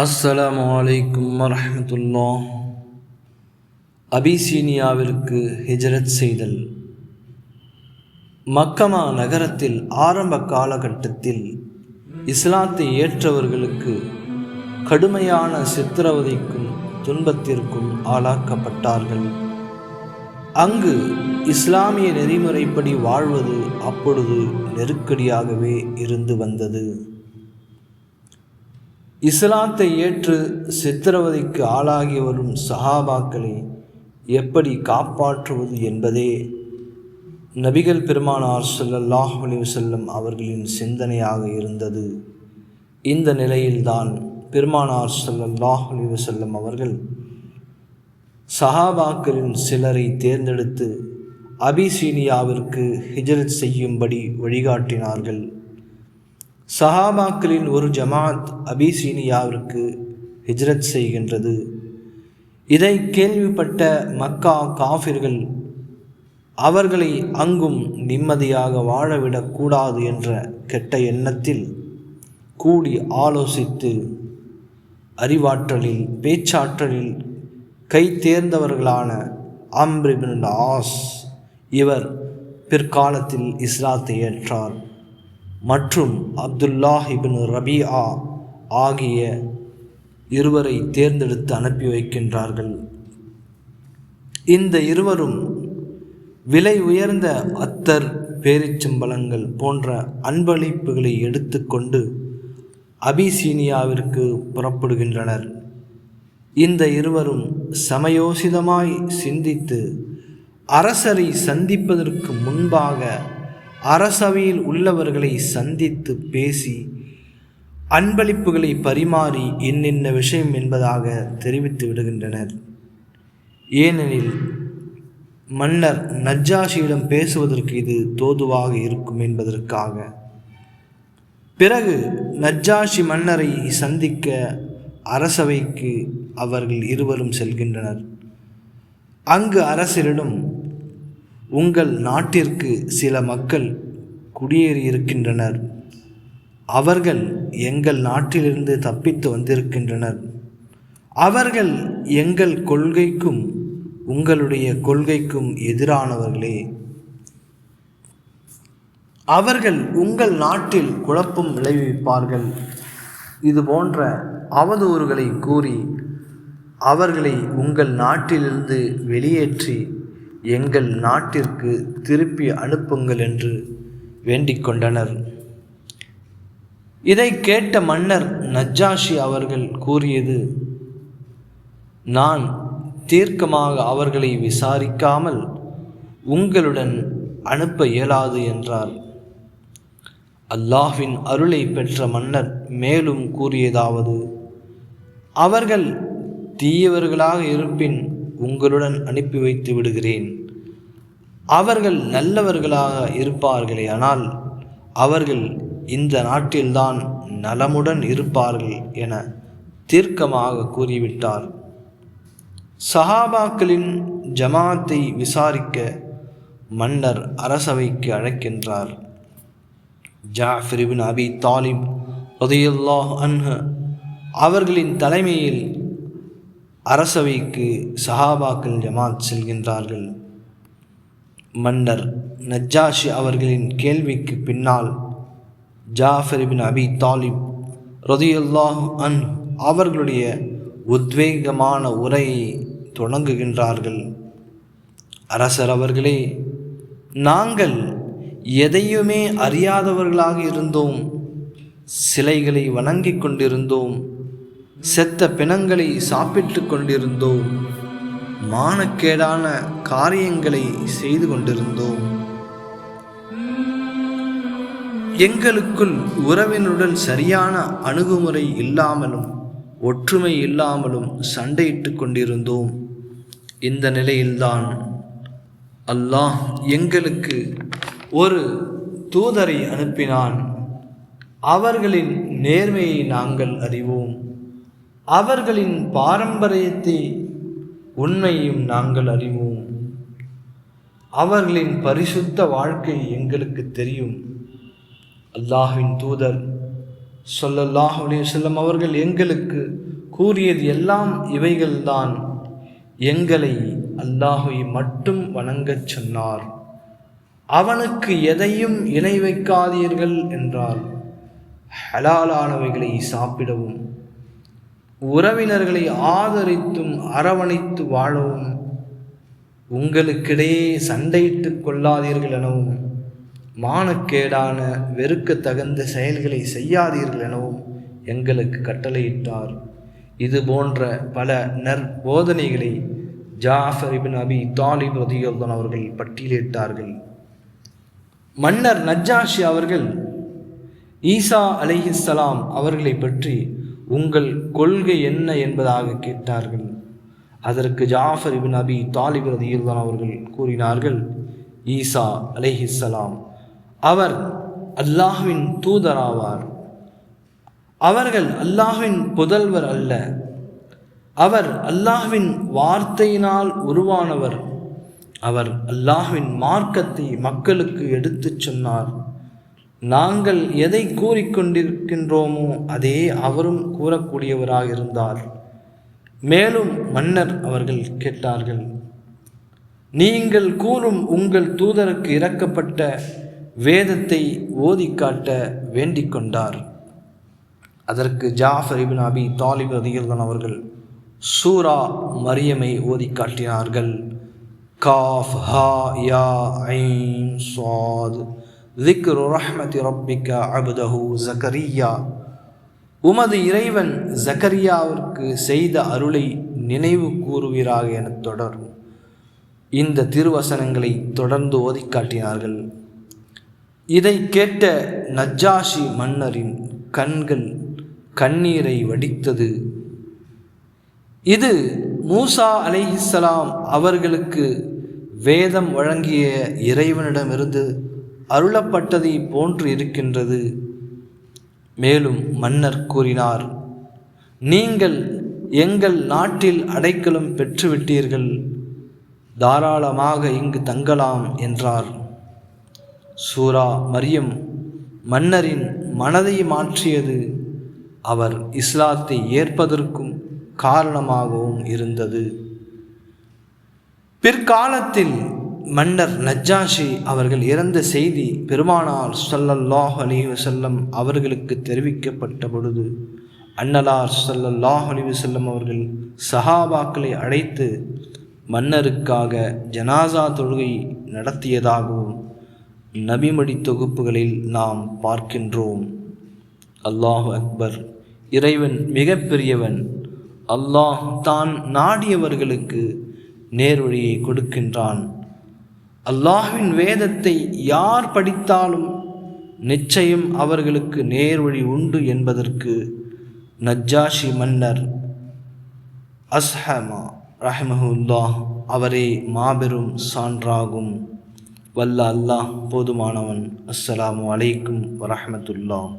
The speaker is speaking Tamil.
அஸ்ஸலாமு அலைக்கும் வரஹ்மத்துல்லாஹ். அபிசீனியாவிற்கு ஹிஜ்ரத் செய்தல். மக்கமா நகரத்தில் ஆரம்ப காலகட்டத்தில் இஸ்லாத்தை ஏற்றவர்களுக்கு கடுமையான சித்திரவதைக்கும் துன்பத்திற்கும் ஆளாக்கப்பட்டார்கள். அங்கு இஸ்லாமிய நெறிமுறைப்படி வாழ்வது அப்பொழுது நெருக்கடியாகவே இருந்து வந்தது. இஸ்லாத்தை ஏற்று சித்திரவதைக்கு ஆளாகி வரும் சஹாபாக்களை எப்படி காப்பாற்றுவது என்பதே நபிகள் பெருமானார் ஸல்லல்லாஹு அலைஹி வஸல்லம் அவர்களின் சிந்தனையாக இருந்தது. இந்த நிலையில்தான் பெருமானார் ஸல்லல்லாஹு அலைஹி வஸல்லம் அவர்கள் சஹாபாக்களின் சிலரை தேர்ந்தெடுத்து அபிசீனியாவிற்கு ஹிஜ்ரத் செய்யும்படி வழிகாட்டினார்கள். சஹாபாக்களின் ஒரு ஜமாத் அபிசீனியாவிற்கு ஹிஜ்ரத் செய்கின்றது. இதை கேள்விப்பட்ட மக்கா காஃபிர்கள் அவர்களை அங்கும் நிம்மதியாக வாழவிடக்கூடாது என்ற கெட்ட எண்ணத்தில் கூடி ஆலோசித்து அறிவாற்றலில் பேச்சாற்றலில் கை தேர்ந்தவர்களான அம்ர் இப்னு ஆஸ் இவர் பிற்காலத்தில் இஸ்லாத்தை ஏற்றார் மற்றும் அப்துல்லாஹ் இப்னு ரபீஆ ஆகிய இருவரை தேர்ந்தெடுத்து அனுப்பி வைக்கின்றார்கள். இந்த இருவரும் விலை உயர்ந்த அத்தர் பேரிச்சம்பழங்கள் போன்ற அன்பளிப்புகளை எடுத்துக்கொண்டு அபிசீனியாவிற்கு புறப்படுகின்றனர். இந்த இருவரும் சமயோசிதமாய் சிந்தித்து அரசரை சந்திப்பதற்கு முன்பாக அரசவையில் உள்ளவர்களை சந்தித்து பேசி அன்பளிப்புகளை பரிமாறி இன்னின்ன விஷயம் என்பதாக தெரிவித்து விடுகின்றனர். ஏனெனில் மன்னர் நஜ்ஜாஷியிடம் பேசுவதற்கு இது தோதுவாக இருக்கும் என்பதற்காக. பிறகு நஜ்ஜாஷி மன்னரை சந்திக்க அரசவைக்கு அவர்கள் இருவரும் செல்கின்றனர். அங்கு அரசரிடம், உங்கள் நாட்டிற்கு சில மக்கள் குடியேறி இருக்கின்றனர். அவர்கள் எங்கள் நாட்டிலிருந்து தப்பித்து வந்திருக்கின்றனர். அவர்கள் எங்கள் கொள்கைக்கும் உங்களுடைய கொள்கைக்கும் எதிரானவர்களே. அவர்கள் உங்கள் நாட்டில் குழப்பம் விளைவிப்பார்கள். இது போன்ற அவதூறுகளை கூறி அவர்களை உங்கள் நாட்டிலிருந்து வெளியேற்றி எங்கள் நாட்டிற்கு திருப்பி அனுப்புங்கள் என்று வேண்டிக் கொண்டனர். இதை கேட்ட மன்னர் நஜ்ஜாஷி அவர்கள் கூறியது, நான் தீர்க்கமாக அவர்களை விசாரிக்காமல் உங்களுடன் அனுப்ப இயலாது என்றார். அல்லாஹ்வின் அருளை பெற்ற மன்னர் மேலும் கூறியதாவது, அவர்கள் தீயவர்களாக இருப்பின் உங்களுடன் அனுப்பி வைத்து விடுகிறேன். அவர்கள் நல்லவர்களாக இருப்பார்களே, ஆனால் அவர்கள் இந்த நாட்டில்தான் நலமுடன் இருப்பார்கள் என தீர்க்கமாக கூறிவிட்டார். சஹாபாக்களின் ஜமாத்தை விசாரிக்க மன்னர் அரசவைக்கு அழைக்கின்றார். ஜாஃபர் இப்னு அபி தாலிப் ரலியல்லாஹு அன்ஹு அவர்களின் தலைமையில் அரசவைக்கு சஹாபாக்கள் ஜமாத் செல்கின்றார்கள். மன்னர் நஜ்ஜாஷி அவர்களின் கேள்விக்கு பின்னால் ஜாஃபர் இப்னு அபி தாலிப் ரலியல்லாஹு அன்ஹு அவர்களுடைய உத்வேகமான உரையை தொடங்குகின்றார்கள். அரசர் அவர்களே, நாங்கள் எதையுமே அறியாதவர்களாக இருந்தோம். சிலைகளை வணங்கிக் கொண்டிருந்தோம். செத்த பிணங்களை சாப்பிட்டு கொண்டிருந்தோம். மானக்கேடான காரியங்களை செய்து கொண்டிருந்தோம். எங்களுக்குள் உறவினுடன் சரியான அணுகுமுறை இல்லாமலும் ஒற்றுமை இல்லாமலும் சண்டையிட்டு கொண்டிருந்தோம். இந்த நிலையில்தான் அல்லாஹ் எங்களுக்கு ஒரு தூதரை அனுப்பினான். அவர்களின் நேர்மையை நாங்கள் அறிவோம். அவர்களின் பாரம்பரியத்தை உண்மையும் நாங்கள் அறிவோம். அவர்களின் பரிசுத்த வாழ்க்கை எங்களுக்கு தெரியும். அல்லாஹ்வின் தூதர் ஸல்லல்லாஹு அலைஹி வஸல்லம் அவர்கள் எங்களுக்கு கூறியது எல்லாம் இவைகள்தான். எங்களை அல்லாஹ்வை மட்டும் வணங்கச் சொன்னார். அவனுக்கு எதையும் இணை வைக்காதீர்கள் என்றார். ஹலாலானவைகளை சாப்பிடவும், உறவினர்களை ஆதரித்தும் அரவணைத்து வாழவும், உங்களுக்கிடையே சண்டையிட்டு கொள்ளாதீர்கள் எனவும், மானக்கேடான வெறுக்கத்தகுந்த செயல்களை செய்யாதீர்கள் எனவும் எங்களுக்கு கட்டளையிட்டார். இது போன்ற பல நற்போதனைகளை ஜாஃபர் இப்னு அபி தாலிப் ரலியல்லாஹு அன்ஹு அவர்கள் பட்டியலிட்டார்கள். மன்னர் நஜ்ஜாஷி அவர்கள் ஈசா அலைஹிஸ்ஸலாம் அவர்களை பற்றி உங்கள் கொள்கை என்ன என்பதாக கேட்டார்கள். அதற்கு ஜாஃபர் இப்னு அபி தாலிப் ரலியல்லாஹு அன்ஹு அவர்கள் கூறினார்கள், ஈசா அலைஹிஸ்ஸலாம் அவர் அல்லாஹ்வின் தூதராவார். அவர்கள் அல்லாஹ்வின் புதல்வர் அல்ல. அவர் அல்லாஹ்வின் வார்த்தையினால் உருவானவர். அவர் அல்லாஹ்வின் மார்க்கத்தை மக்களுக்கு எடுத்துச் சொன்னார். நாங்கள் எதை கூறிக்கொண்டிருக்கின்றோமோ அதே அவரும் கூறக்கூடியவராக இருந்தார். மேலும் மன்னர் அவர்கள் கேட்டார்கள், நீங்கள் கூறும் உங்கள் தூதருக்கு இறக்கப்பட்ட வேதத்தை ஓதி காட்ட வேண்டிக் கொண்டார். அதற்கு ஜாஃபர் இப்னு அபி தாலிப் ரலியல்லாஹு அன்ஹு அவர்கள் சூரா மரியமை ஓதி காட்டினார்கள். காஃப் ஹா யா ஐன் ஸாத் ذிக்ரு ரஹ்மதி ரப்பிக அப்தஹு ஜக்கரியா. உமது இறைவன் ஜக்கரியாவிற்கு செய்த அருளை நினைவு கூறுவீராக என தொடரும். இந்த திருவசனங்களை தொடர்ந்து ஓதி காட்டினார்கள். இதை கேட்ட நஜ்ஜாஷி மன்னரின் கண்கள் கண்ணீரை வடித்தது. இது மூசா அலைஹிஸ்ஸலாம் அவர்களுக்கு வேதம் வழங்கிய இறைவனிடமிருந்து அருளப்பட்டதை போன்று இருக்கின்றது. மேலும் மன்னர் கூறினார், நீங்கள் எங்கள் நாட்டில் அடைக்கலம் பெற்றுவிட்டீர்கள், தாராளமாக இங்கு தங்கலாம் என்றார். சூரா மரியம் மன்னரின் மனதை மாற்றியது. அவர் இஸ்லாத்தை ஏற்பதற்கும் காரணமாகவும் இருந்தது. பிற்காலத்தில் மன்னர் நஜ்ஜாஷி அவர்கள் இறந்த செய்தி பெருமானார் ஸல்லல்லாஹு அலைஹி வஸல்லம் அவர்களுக்கு தெரிவிக்கப்பட்ட பொழுது அன்னலார் ஸல்லல்லாஹு அலைஹி வஸல்லம் அவர்கள் சஹாபாக்களை அழைத்து மன்னருக்காக ஜனாசா தொழுகை நடத்தியதாகவும் நபிமொழி தொகுப்புகளில் நாம் பார்க்கின்றோம். அல்லாஹு அக்பர். இறைவன் மிகப்பெரியவன். அல்லாஹ் தான் நாடியவர்களுக்கு நேர்வழியை கொடுக்கின்றான். அல்லாஹ்வின் வேதத்தை யார் படித்தாலும் நிச்சயம் அவர்களுக்கு நேர்வழி உண்டு என்பதற்கு நஜ்ஜாஷி மன்னர் அஸ்ஹமா ரஹ்மஹுல்லாஹ் அவரே மாபெரும் சான்றாகும். வல்ல அல்லாஹ் போதுமானவன். அஸ்ஸலாமு அலைக்கும் வரஹ்மத்துல்லாஹ்.